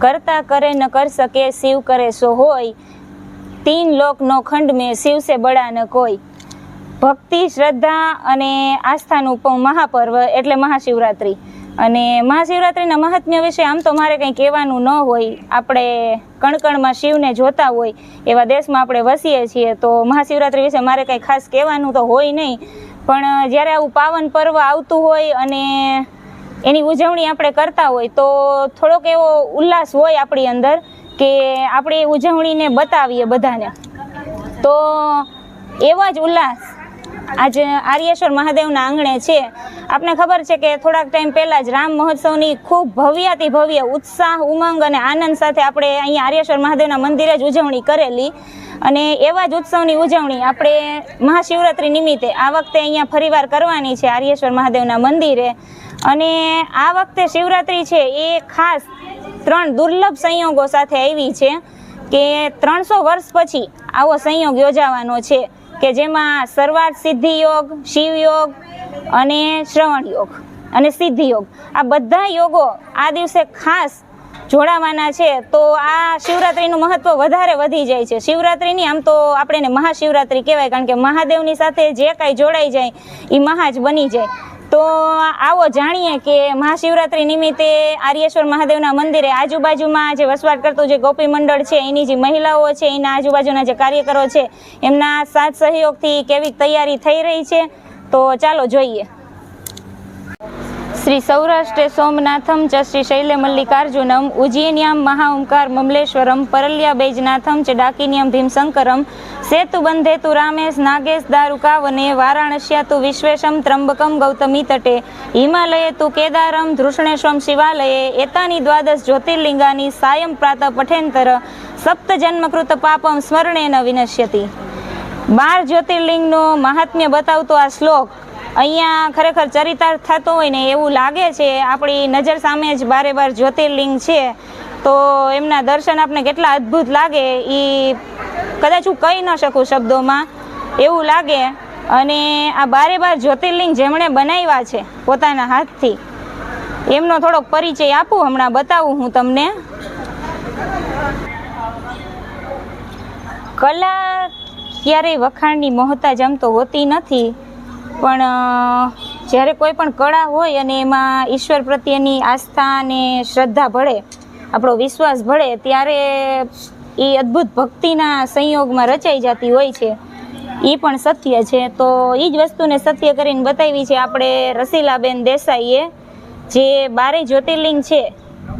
करता करे न कर सके शिव करे सो होय, 3 लोक नो खंड में शिव से बड़ा न कोई। भक्ति श्रद्धा અને આસ્થાનું મહાપર્વ એટલે મહાશિવરાત્રિ। અને મહાશિવરાત્રિના મહાત્મ્ય વિશે આમ તો મારે કંઈ કહેવાનું ન હોય। આપણે કણકણમાં શિવને જોતા હોય એવા દેશમાં આપણે વસીએ છીએ, તો મહાશિવરાત્રિ વિશે મારે કંઈ ખાસ કહેવાનું તો હોય નહીં। પણ જ્યારે આવું પાવન પર્વ આવતું હોય અને એની ઉજવણી આપણે કરતા હોય તો થોડોક એવો ઉલ્લાસ હોય આપણી અંદર કે આપણે એ ઉજવણીને બતાવીએ બધાને। તો એવા જ ઉલ્લાસ આજે આર્યેશ્વર મહાદેવના આંગણે છે। આપને ખબર છે કે થોડાક ટાઈમ પહેલાં જ રામ મહોત્સવની ખૂબ ભવ્યાતિ ભવ્ય ઉત્સાહ, ઉમંગ અને આનંદ સાથે આપણે અહીંયા આર્યેશ્વર મહાદેવના મંદિરે જ ઉજવણી કરેલી। અને એવા જ ઉત્સવની ઉજવણી આપણે મહાશિવરાત્રિ નિમિત્તે આ વખતે અહીંયા ફરીવાર કરવાની છે આર્યેશ્વર મહાદેવના મંદિરે। અને આ વખતે શિવરાત્રિ છે એ ખાસ 3 દુર્લભ સંયોગો સાથે આવી છે કે 300 વર્ષ પછી આવો સંયોગ યોજાવાનો છે કે જેમાં સર્વાર્થ સિદ્ધિ યોગ, શિવ યોગ અને શ્રવણ યોગ અને સિદ્ધિ યોગ, આ બધા યોગો આ દિવસે ખાસ જોડાવાના છે। તો આ શિવરાત્રિનું મહત્વ વધારે વધી જાય છે। શિવરાત્રિની આમ તો આપણે એને મહાશિવરાત્રિ કહેવાય, કારણ કે મહાદેવની સાથે જે કાંઈ જોડાઈ જાય એ મહા જ બની જાય। તો આવો જાણીએ કે મહાશિવરાત્રિ નિમિત્તે આર્યેશ્વર મહાદેવના મંદિરે આજુબાજુમાં જે વસવાટ કરતું જે ગોપી મંડળ છે, એની જે મહિલાઓ છે, એના આજુબાજુના જે કાર્યકરો છે, એમના સાથ સહયોગથી કેવી તૈયારી થઈ રહી છે, તો ચાલો જોઈએ। શ્રી સૌરાષ્ટ્રે સોમનાથમ ચ શ્રી શૈલે મલ્લિકાર્જુનમ ઉજ્જૈન્યામ મહાઓંકાર મમલેશ્વરમ પરલ્યા બૈજનાથમ ચ ડાકિન્યમ ભીમશંકરમ સેતુબંધેતુ રામેશ નાગેશ દારુકાવને વારાણસ્યા તુ વિશ્વેશમ ત્રંબકમ ગૌતમી તટે હિમાલયે તુ કેદારમ ધૃષ્ણેશ્વમ શિવાલયે એતાની દ્વાદશ જ્યોતિર્લિંગાની સાયં પ્રાતઃ પઠેન્તર સપ્ત જન્મકૃત પાપમ સ્મરણેન વિનશ્યતિ। 12 જ્યોતિર્લિંગનો મહાત્મ્ય બતાવતો આ શ્લોક અહીંયા ખરેખર ચરિતાર્થ થતો હોય ને એવું લાગે છે। આપણી નજર સામે જ 12 જ્યોતિર્લિંગ છે, તો એમના દર્શન આપણે કેટલા અદ્ભુત લાગે એ કદાચ હું કહી ન શકું શબ્દોમાં, એવું લાગે। અને આ 12 જ્યોતિર્લિંગ જેમણે બનાવ્યા છે પોતાના હાથથી, એમનો થોડોક પરિચય આપું, હમણાં બતાવું હું તમને। કલા ક્યારેય વખાણની મોહતાજ આમ તો હોતી નથી, પણ જ્યારે કોઈ પણ કળા હોય અને એમાં ઈશ્વર પ્રત્યેની આસ્થા અને શ્રદ્ધા ભળે, આપણો વિશ્વાસ ભળે, ત્યારે એ અદ્ભુત ભક્તિના સંયોગમાં રચાઈ જતી હોય છે। એ પણ સત્ય છે। તો એ જ વસ્તુને સત્ય કરીને બતાવી છે આપણે રસીલાબેન દેસાઈએ, જે 12 જ્યોતિર્લિંગ છે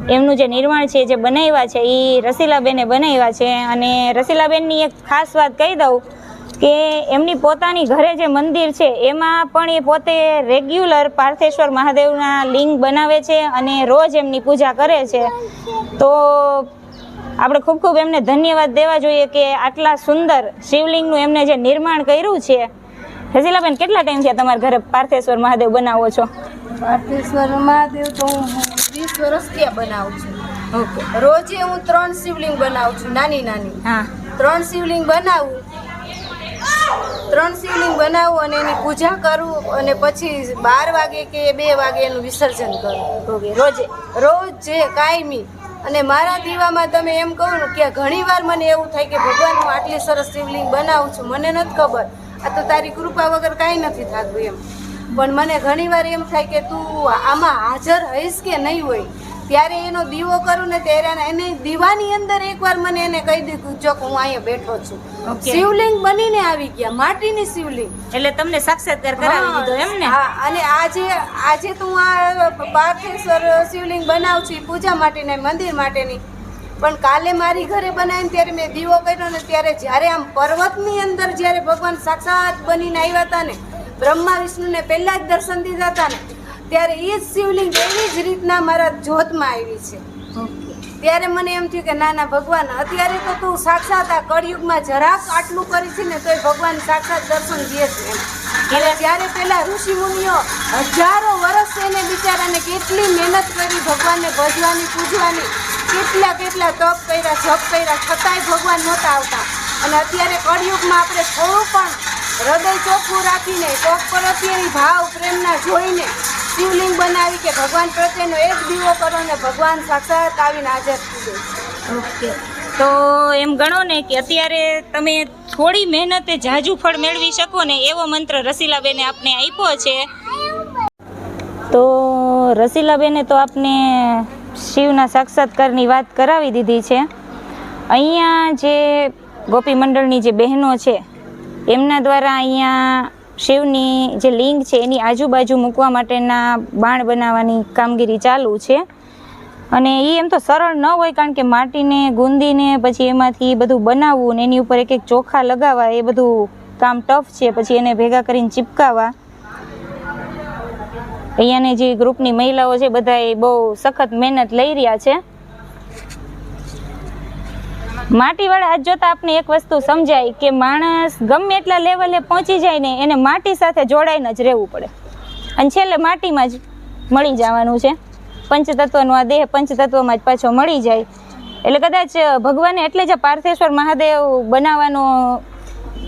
એમનું જે નિર્માણ છે, જે બનાવ્યા છે, એ રસીલાબેને બનાવ્યા છે। અને રસીલાબેનની એક ખાસ વાત કહી દઉં કે એમની પોતાની ઘરે જે મંદિર છે એમાં પણ એ પોતે રેગ્યુલર પાર્થેશ્વર મહાદેવના લિંગ બનાવે છે અને રોજ એમની પૂજા કરે છે। તો આપણે ખૂબ ખૂબ એમને ધન્યવાદ દેવા જોઈએ કે આટલા સુંદર શિવલિંગનું એમને જે નિર્માણ કર્યું છે। રસીલાબેન, કેટલા ટાઈમ છે તમારા ઘરે પાર્થેશ્વર મહાદેવ બનાવો છો? પાર્થેશ્વર મહાદેવ તો હું 20 વર્ષથી બનાવું છું। ઓકે, રોજે હું 3 શિવલિંગ બનાવું છું, નાની નાની। હા, 3 શિવલિંગ બનાવું અને એની પૂજા કરું અને પછી 12 વાગે કે 2 વાગે એનું વિસર્જન કરું। ઓકે, રોજે? રોજ જે કાયમી। અને મારા દીવામાં તમે એમ કહું ને કે ઘણીવાર મને એવું થાય કે ભગવાન, હું આટલી સરસ શિવલિંગ બનાવું છું, મને નથી ખબર, આ તો તારી કૃપા વગર કાંઈ નથી થતું એમ। પણ મને ઘણીવાર એમ થાય કે તું આમાં હાજર હઈશ કે નહીં હોય, ત્યારે એનો દીવો કરું ને ત્યારે એને દીવાની અંદર એકવાર મને એને કહી દીધું જો કે હું અહીંયા બેઠો છું। શિવલિંગ બનીને આવી ગયા, માટીની શિવલિંગ, એટલે તમને સાક્ષાત્કાર કરાવી દીધો એમ ને? હા। અને આજે તો હું આ પાર્થેશ્વર શિવલિંગ બનાવું છું પૂજા માટેની, મંદિર માટેની, પણ કાલે મારી ઘરે બનાવીને ત્યારે મેં દીવો કર્યો ને ત્યારે જ્યારે આમ પર્વતની અંદર જ્યારે ભગવાન સાક્ષાત બનીને આવ્યા હતા ને, બ્રહ્મા વિષ્ણુને પહેલા જ દર્શન દીધા હતા ને, ત્યારે એ જ શિવલિંગ એવી જ રીતના મારા જોતમાં આવી છે। ત્યારે મને એમ થયું કે ના ના ભગવાન, અત્યારે તો તું સાક્ષાત આ કળયુગમાં જરાક આટલું કરી છે ને તોય ભગવાન સાક્ષાત દર્શન દે છે એમ। એટલે જ્યારે પેલા ઋષિ મુનિઓ હજારો વર્ષ એને બિચારાને કેટલી મહેનત કરી ભગવાનને ભજવાની, પૂજવાની, કેટલા તપ કર્યા, જપ કર્યા, છતાંય ભગવાન નહોતા આવતા। અને અત્યારે કળયુગમાં આપણે થોડું પણ હૃદય ચોખ્ખું રાખીને, તપ પ્રત્યેની ભાવ પ્રેમના જોઈને શિવલિંગ બનાવી કે ભગવાન પ્રત્યેનો એક દીવો કરો ને ભગવાન સાક્ષાત આવીને હાજર થઈ જાય. ઓકે, તો એમ ગણો ને કે અત્યારે તમે થોડી મહેનતે જાજુ ફળ મેળવી શકો ને એવો મંત્ર રસીલાબેને આપને આપ્યો છે. તો રસીલાબેને તો આપને શિવના સાક્ષાત્કારની વાત કરાવી દીધી છે. અહીંયા જે ગોપી મંડળની જે બહેનો છે એમના દ્વારા અહીંયા શિવની જે લિંગ છે એની આજુબાજુ મૂકવા માટેના બાણ બનાવવાની કામગીરી ચાલુ છે. અને એ એમ તો સરળ ન હોય, કારણ કે માટીને ગુંદીને પછી એમાંથી બધું બનાવવું ને એની ઉપર એક એક ચોખા લગાવવા એ બધું કામ ટફ છે. પછી એને ભેગા કરીને ચીપકાવા. અહીંયાની જે ગ્રુપની મહિલાઓ છે બધા એ બહુ સખત મહેનત લઈ રહ્યા છે. માટીવાળા હાથ જોતા આપને એક વસ્તુ સમજાય કે માણસ ગમે એટલા લેવલે પહોંચી જાય ને એને માટી સાથે જોડાઈને જ રહેવું પડે અને છેલ્લે માટીમાં જ મળી જવાનું છે. પંચતત્વનો આ દેહ પંચતત્વમાં જ પાછો મળી જાય. એટલે કદાચ ભગવાને એટલે જ પાર્થેશ્વર મહાદેવ બનાવવાનો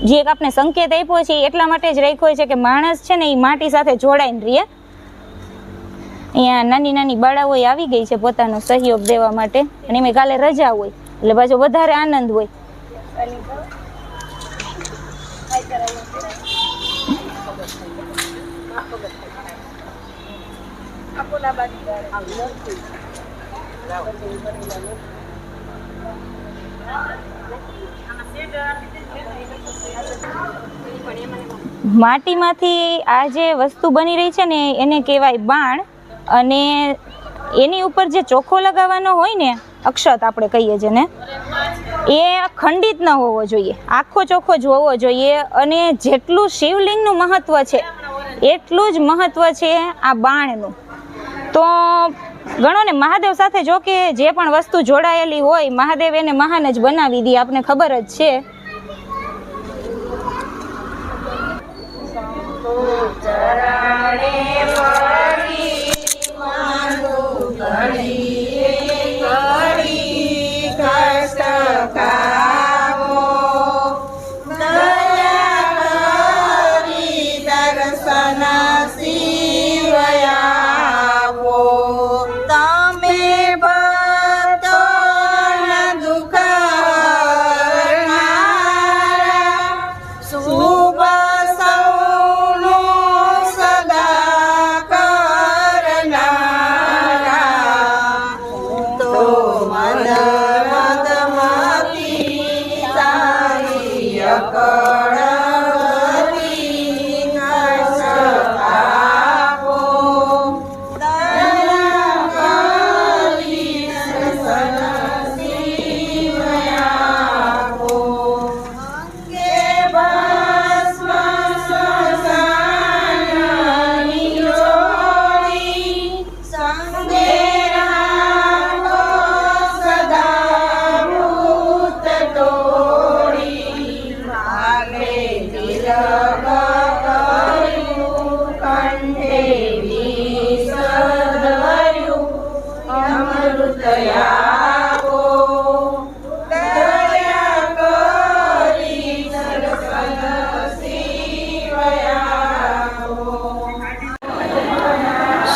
જે એક આપણે સંકેત આપ્યો છે એટલા માટે જ રાખ્યો છે કે માણસ છે ને એ માટી સાથે જોડાઈને રહે. અહીંયા નાની નાની બાળાઓ આવી ગઈ છે પોતાનો સહયોગ દેવા માટે, અને એમાં કાલે રજા હોય એટલે પાછો વધારે આનંદ હોય. માટીમાંથી આ જે વસ્તુ બની રહી છે ને એને કહેવાય બાણ. અને એની ઉપર જે ચોખ્ખો લગાવવાનો હોય ને, અક્ષત આપણે કહીએ છીએ ને, એ ખંડિત ન હોવો જોઈએ, આખો ચોખ્ખો જ હોવો જોઈએ. અને જેટલું શિવલિંગનું મહત્વ છે એટલું જ મહત્વ છે આ બાણનું. તો ગણો ને મહાદેવ સાથે જો કે જે પણ વસ્તુ જોડાયેલી હોય મહાદેવ એને મહાન જ બનાવી દે, આપને ખબર જ છે.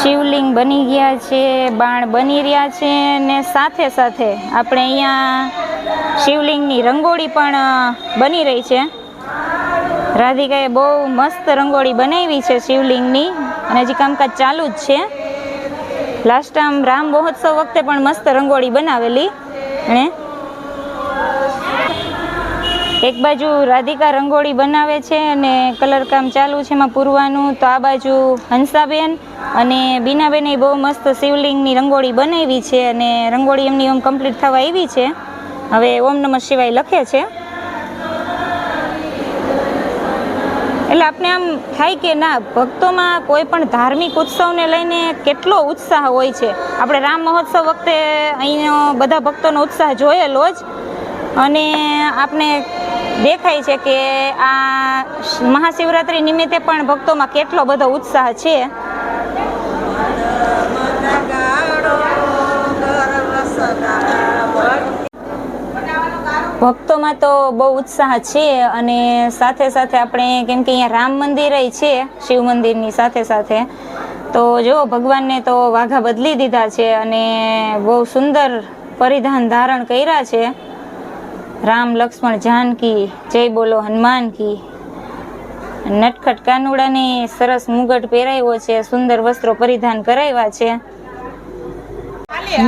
શિવલિંગ બની ગયા છે, બાણ બની રહ્યા છે, ને સાથે સાથે આપણે અહીંયા શિવલિંગની રંગોળી પણ બની રહી છે. રાધિકાએ બહુ મસ્ત રંગોળી બનાવી છે શિવલિંગની, અને હજી કામકાજ ચાલુ જ છે. લાસ્ટ ટાઈમ રામ મહોત્સવ વખતે પણ મસ્ત રંગોળી બનાવેલી. અને એક બાજુ રાધિકા રંગોળી બનાવે છે અને કલર કામ ચાલુ છે એમાં પૂરવાનું. તો આ બાજુ હંસાબેન અને બીનાબેને બહુ મસ્ત શિવલિંગની રંગોળી બનાવી છે, અને રંગોળી એમની ઓમ કમ્પ્લીટ થવા આવી છે. હવે ઓમ નમઃ શિવાય લખે છે. એટલે આપણે આમ થાય કે ના, ભક્તોમાં કોઈ પણ ધાર્મિક ઉત્સવને લઈને કેટલો ઉત્સાહ હોય છે. આપણે રામ મહોત્સવ વખતે અહીંનો બધા ભક્તોનો ઉત્સાહ જોયેલો જ, અને આપણે દેખાય છે કે આ મહાશિવરાત્રિ નિમિત્તે પણ ભક્તોમાં કેટલો બધો ઉત્સાહ છે. ભક્તોમાં તો બહુ ઉત્સાહ છે. અને સાથે સાથે આપણે કેમ કે અહીંયા રામ મંદિર છે શિવ મંદિરની સાથે સાથે, તો જો ભગવાનને તો વાઘા બદલી દીધા છે અને બહુ સુંદર પરિધાન ધારણ કર્યા છે. રામ લક્ષ્મણ જાનકી જય બોલો હનુમાન કી. નટખટ કાનુડાની સરસ મુગટ પહેરાવ્યો છે, સુંદર વસ્ત્રો પરિધાન કરાવ્યા છે.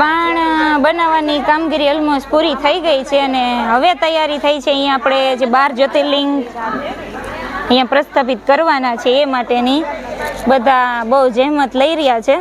બાણ બનાવવાની કામગીરી ઓલમોસ્ટ પૂરી થઈ ગઈ છે અને હવે તૈયારી થઈ છે અહીંયા આપણે જે 12 જ્યોતિર્લિંગ અહીંયા પ્રસ્થાપિત કરવાના છે એ માટેની બધા બહુ જહેમત લઈ રહ્યા છે.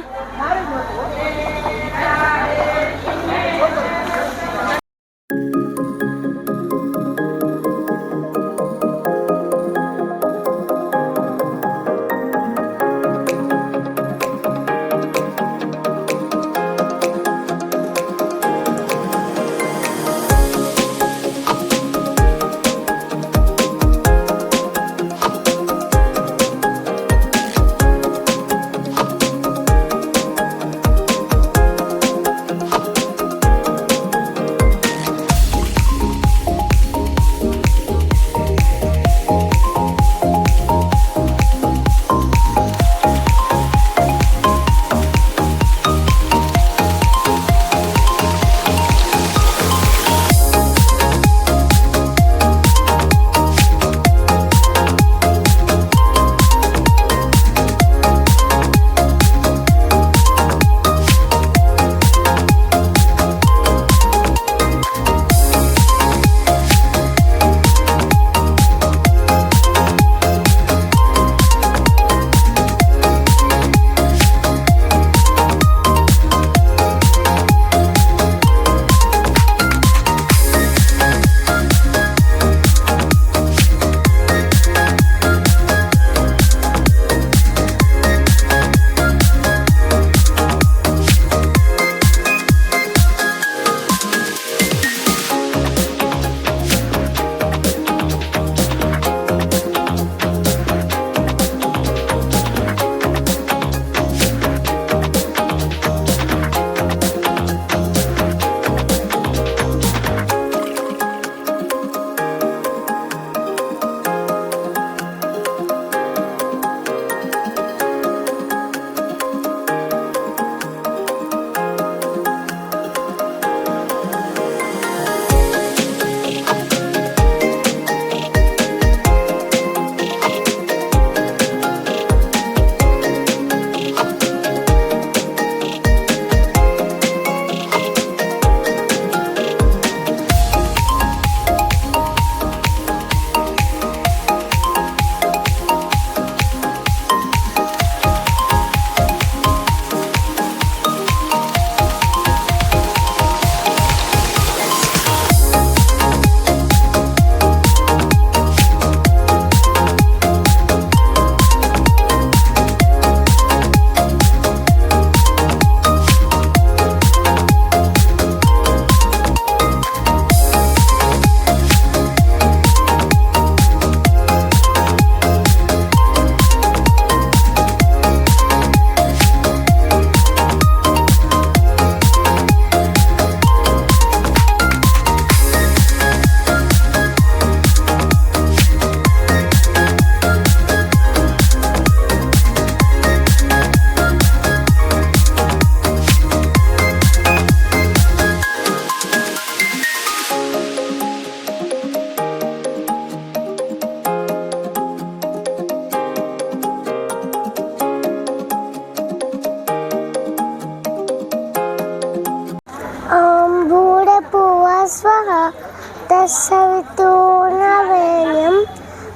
तत्सवितुर्वरेण्यं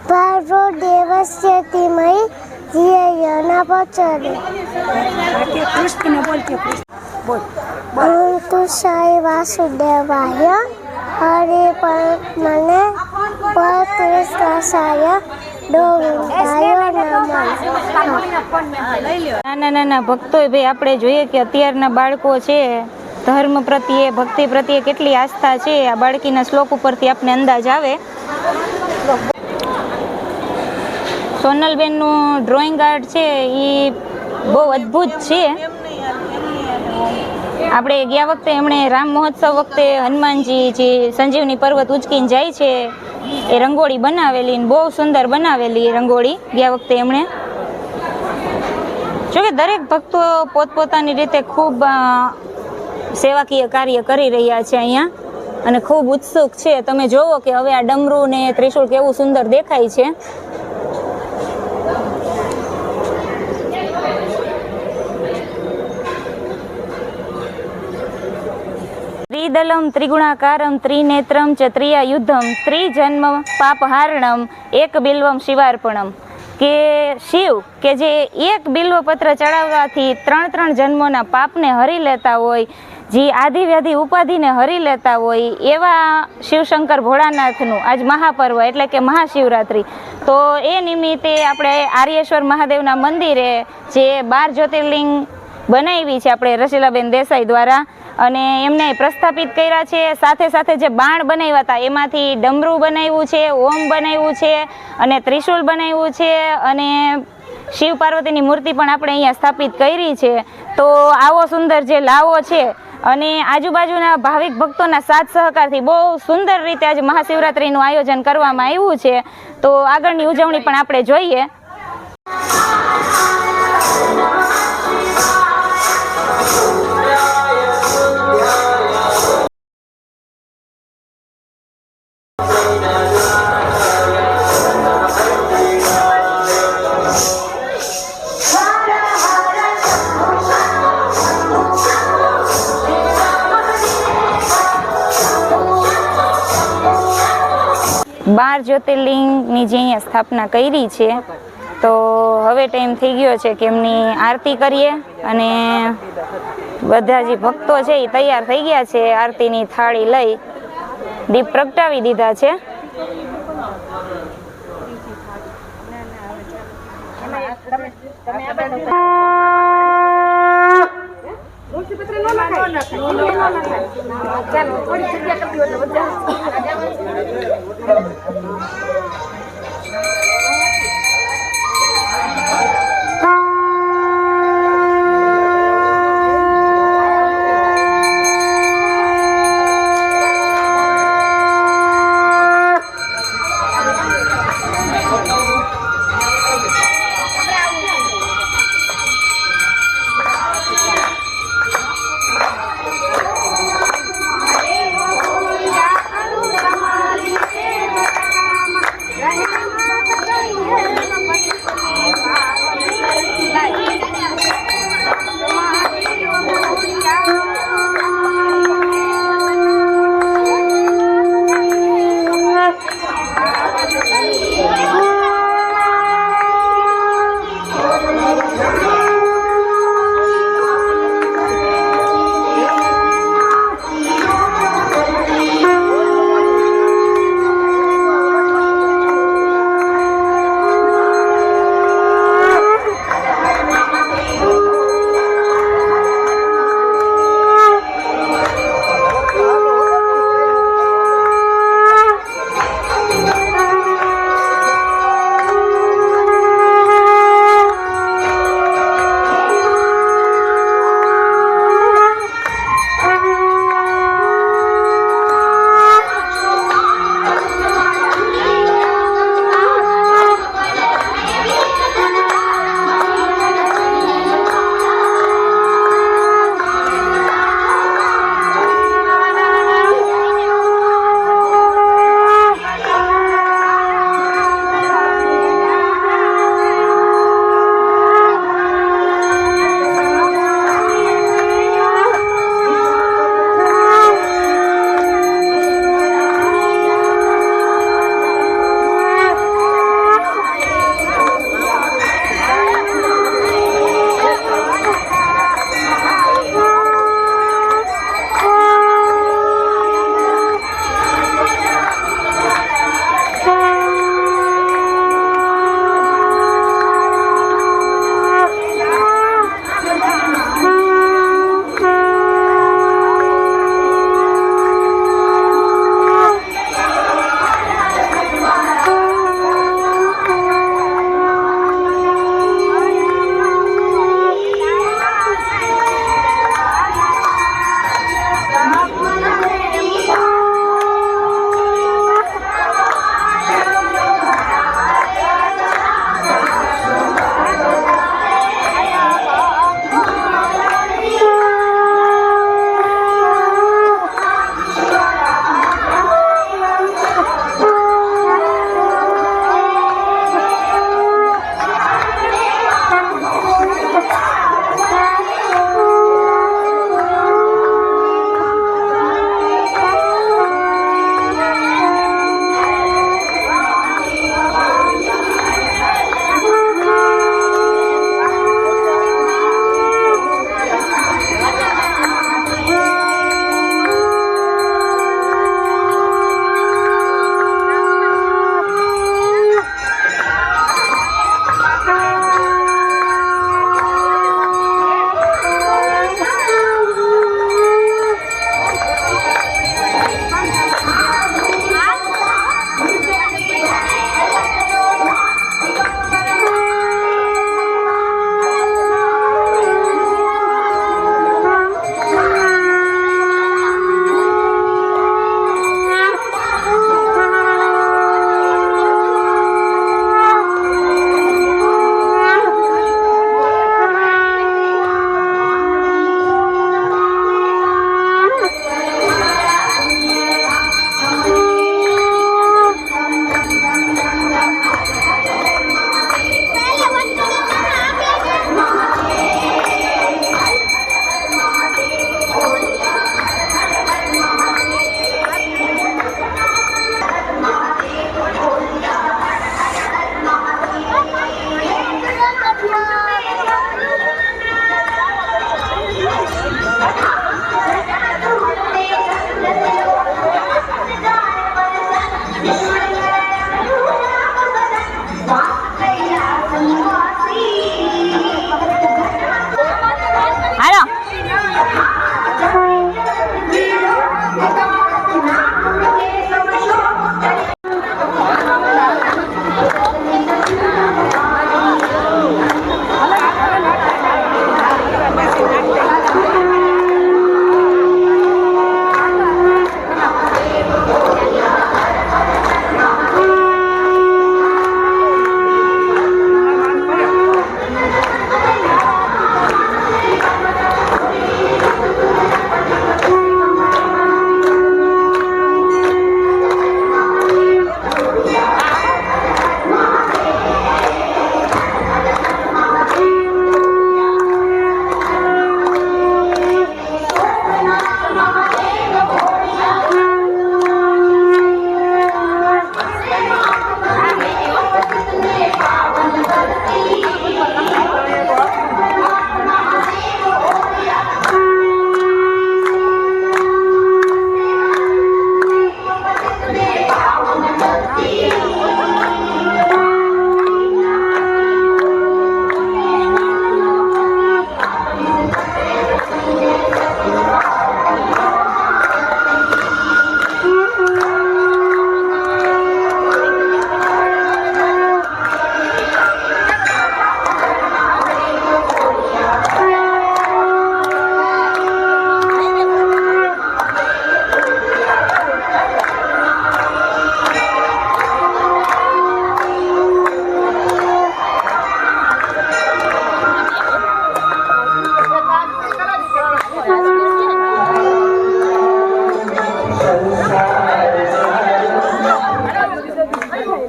भर्गो देवस्य धीमहि धियो न प्रचोदयात्। तुषाय वासुदेवाय हरे परमने परपुरुषाय નાના ભક્તો ભાઈ આપણે જોઈએ કે અત્યારના બાળકો છે ધર્મ પ્રત્યે ભક્તિ પ્રત્યે કેટલી આસ્થા છે આ બાળકીના શ્લોક ઉપરથી આપણે અંદાજ આવે. સોનલબેનનું ડ્રોઈંગ આર્ટ છે એ બહુ અદ્ભુત છે. આપણે ગયા વખતે એમણે રામ મહોત્સવ વખતે હનુમાનજી જે સંજીવની પર્વત ઉચકીને જાય છે એ રંગોળી બનાવેલી, બહુ સુંદર બનાવેલી રંગોળી ગયા વખતે એમણે. જોકે દરેક ભક્તો પોતપોતાની રીતે ખૂબ સેવાકીય કાર્ય કરી રહ્યા છે અહીંયા અને ખૂબ ઉત્સુક છે. તમે જોવો કે હવે આ ડમરું ને ત્રિશૂળ કેવું સુંદર દેખાય છે. ત્રિદલમ ત્રિગુણાકારમ ત્રિનેત્રમ ચ ત્રિયાયુધમ ત્રિજન્મ પાપહારણમ એક બિલ્વમ શિવાર્પણમ, કે શિવ કે જે એક બિલ્વપત્ર ચડાવવાથી 3 જન્મોના પાપને હરી લેતા હોય, જે આદિ વ્યાધિ ઉપાધિને હરી લેતા હોય, એવા શિવશંકર ભોળાનાથનું આજ મહાપર્વ એટલે કે મહાશિવરાત્રિ. તો એ નિમિત્તે આપણે આર્યેશ્વર મહાદેવના મંદિરે જે 12 જ્યોતિર્લિંગ બનાવી છે આપણે રસીલાબેન દેસાઈ દ્વારા, અને એમને પ્રસ્થાપિત કર્યા છે. સાથે સાથે જે બાણ બનાવ્યા હતા એમાંથી ડમરું બનાવ્યું છે, ઓમ બનાવ્યું છે અને ત્રિશૂળ બનાવ્યું છે, અને શિવ પાર્વતીની મૂર્તિ પણ આપણે અહીંયા સ્થાપિત કરી છે. તો આવો સુંદર જે લાવો છે અને આજુબાજુના ભાવિક ભક્તોના સાથ સહકારથી બહુ સુંદર રીતે આજે મહાશિવરાત્રિનું આયોજન કરવામાં આવ્યું છે. તો આગળની ઉજવણી પણ આપણે જોઈએ. બાર જ્યોતિર્લિંગની જે અહીંયા સ્થાપના કરી છે, તો હવે ટાઈમ થઈ ગયો છે કે એમની આરતી કરીએ. અને બધા જે ભક્તો છે એ તૈયાર થઈ ગયા છે, આરતીની થાળી લઈ દીપ પ્રગટાવી દીધા છે.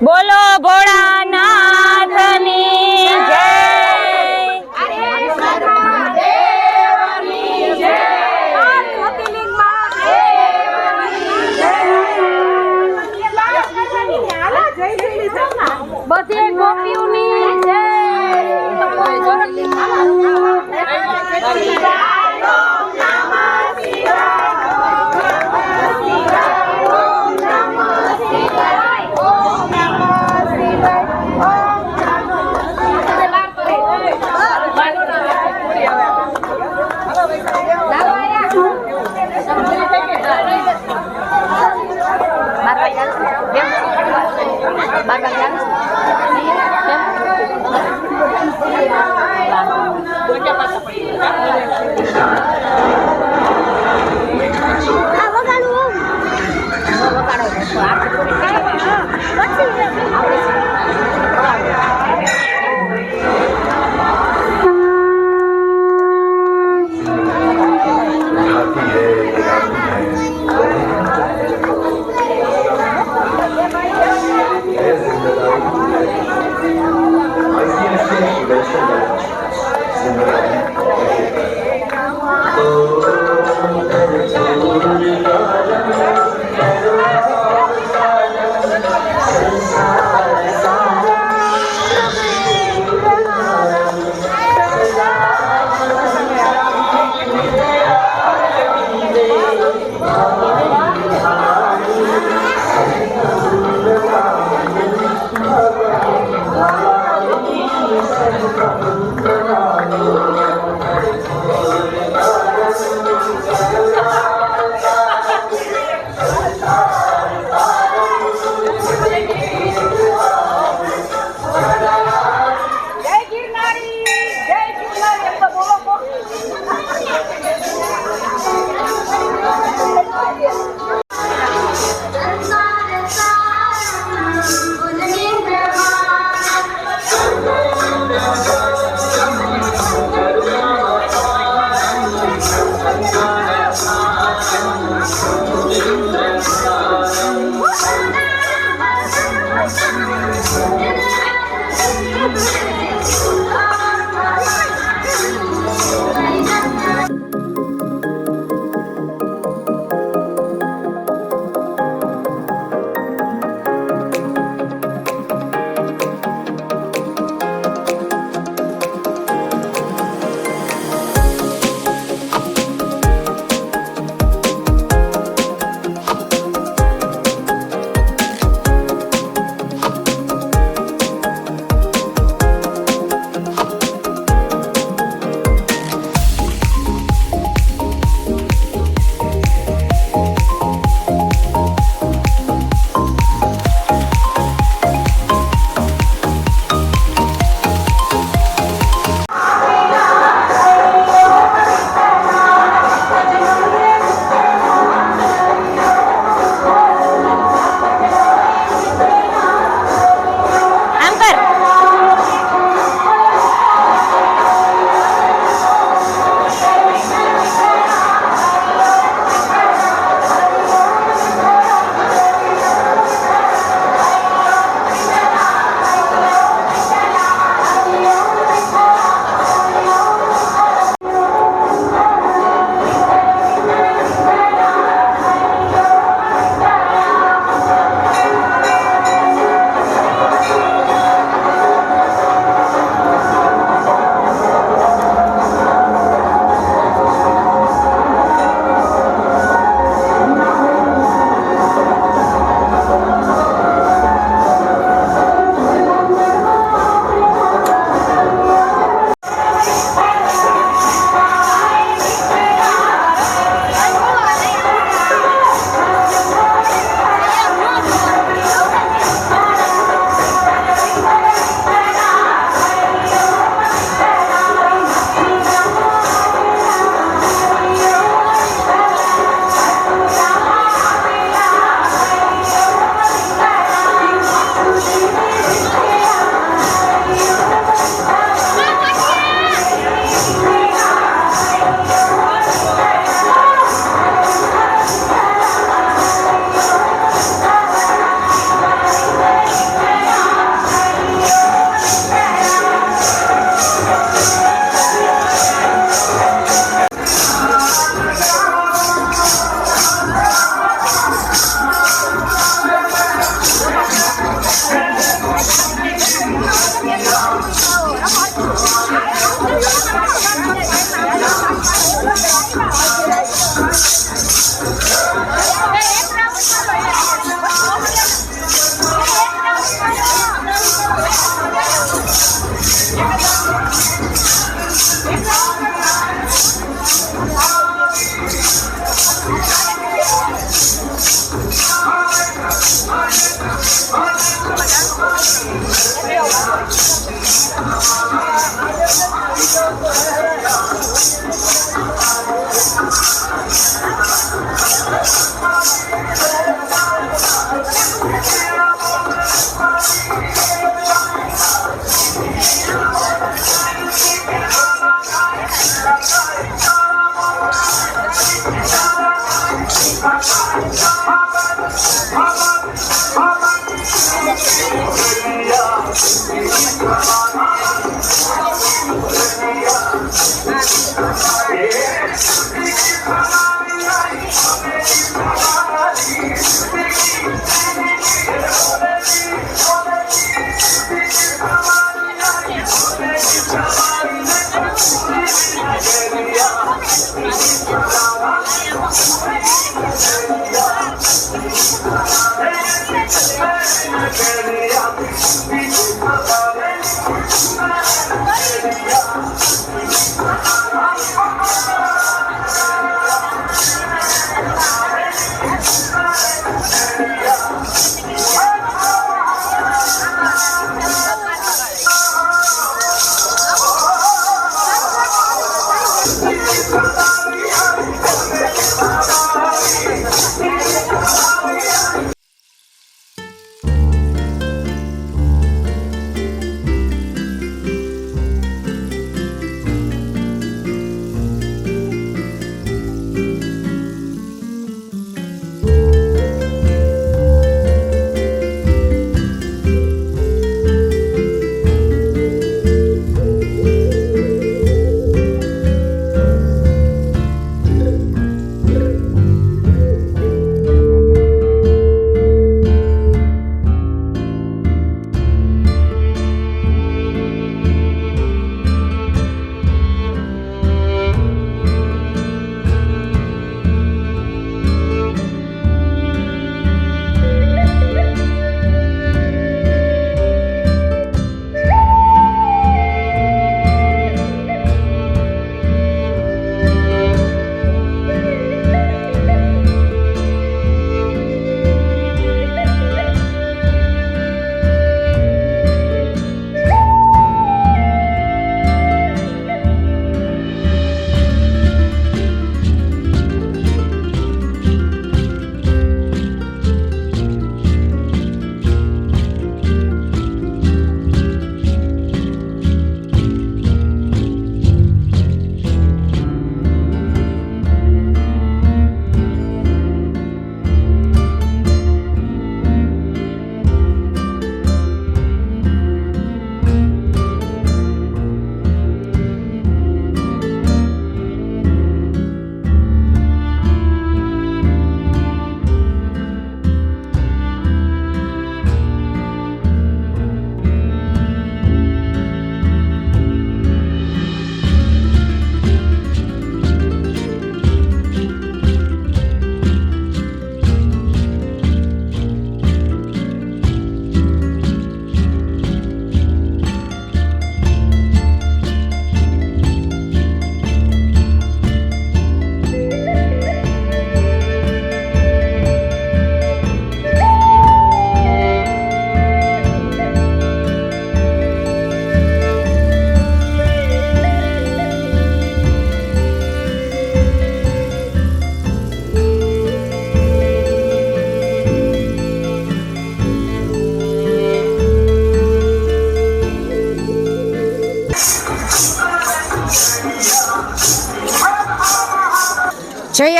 બોલો ભોળાનાથની જય. બધે ગોપીઓની જય. Zimbabwe.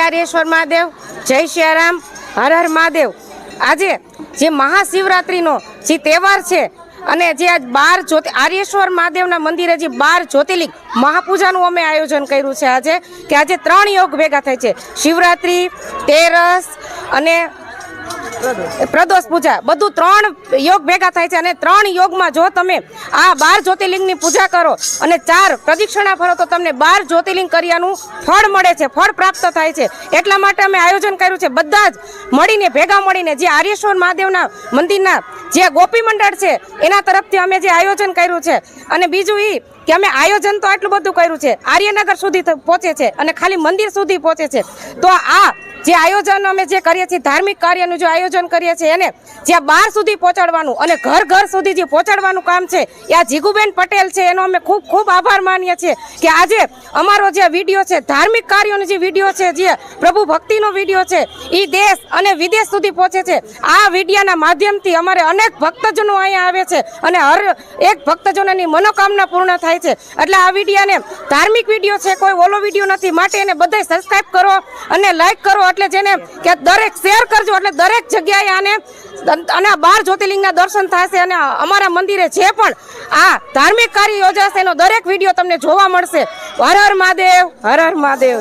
આર્યેશ્વર મહાદેવ, જય સિયારામ, હર હર મહાદેવ. આજે જે મહાશિવરાત્રિનો જે તહેવાર છે અને જે આજ 12 આર્યેશ્વર મહાદેવના મંદિરે જે 12 જ્યોતિર્લિંગ મહાપૂજાનું અમે આયોજન કર્યું છે આજે, કે આજે 3 યોગ ભેગા થાય છે, શિવરાત્રિ, તેરસ અને પ્રદોષ પૂજા, બધું 3 યોગ ભેગા થાય છે. અને 3 યોગમાં જો તમે આ 12 જ્યોતિર્લિંગની પૂજા કરો અને 4 પ્રદક્ષિણા ફરો તો તમને 12 જ્યોતિર્લિંગ કર્યાનું ફળ મળે છે, ફળ પ્રાપ્ત થાય છે. એટલા માટે અમે આયોજન કર્યું છે, બધા જ મળીને ભેગા મળીને જે આર્યેશ્વર મહાદેવના મંદિરના જે ગોપી મંડળ છે એના તરફથી અમે જે આયોજન કર્યું છે. અને બીજું એ કે અમે આયોજન તો આટલું બધું કર્યું છે, આર્યનગર સુધી પહોંચે છે અને ખાલી મંદિર સુધી પહોંચે છે. તો આ જે આયોજન અમે જે કરીએ છીએ, ધાર્મિક કાર્યનું જે આયોજન કરીએ છીએ એને જ્યાં 12 સુધી પહોંચાડવાનું અને ઘર ઘર સુધી જે પહોંચાડવાનું કામ છે એ આ જીગુબેન પટેલ છે, એનો અમે ખૂબ ખૂબ આભાર માનીએ છીએ કે આજે અમારો જે વિડીયો છે, ધાર્મિક કાર્યોનો જે વિડીયો છે, જે પ્રભુ ભક્તિનો વિડીયો છે, એ દેશ અને વિદેશ સુધી પહોંચે છે. આ વિડીયાના માધ્યમથી અમારે અનેક ભક્તજનો અહીંયા આવે છે અને હર એક ભક્તજનોની મનોકામના પૂર્ણ થાય છે. એટલે આ વિડીયાને ધાર્મિક વિડીયો છે, કોઈ ઓલો વિડીયો નથી, માટે એને બધાય સબસ્ક્રાઇબ કરો અને લાઈક કરો, એટલે જેને કે દરેક શેર કરજો, એટલે દરેક જગ્યાએ આને અને 12 જ્યોતિર્લિંગના દર્શન થશે. અને અમારા મંદિરે જે પણ આ ધાર્મિક કાર્ય યોજાશે એનો દરેક વિડીયો તમને જોવા મળશે. હર હર મહાદેવ, હર હર મહાદેવ.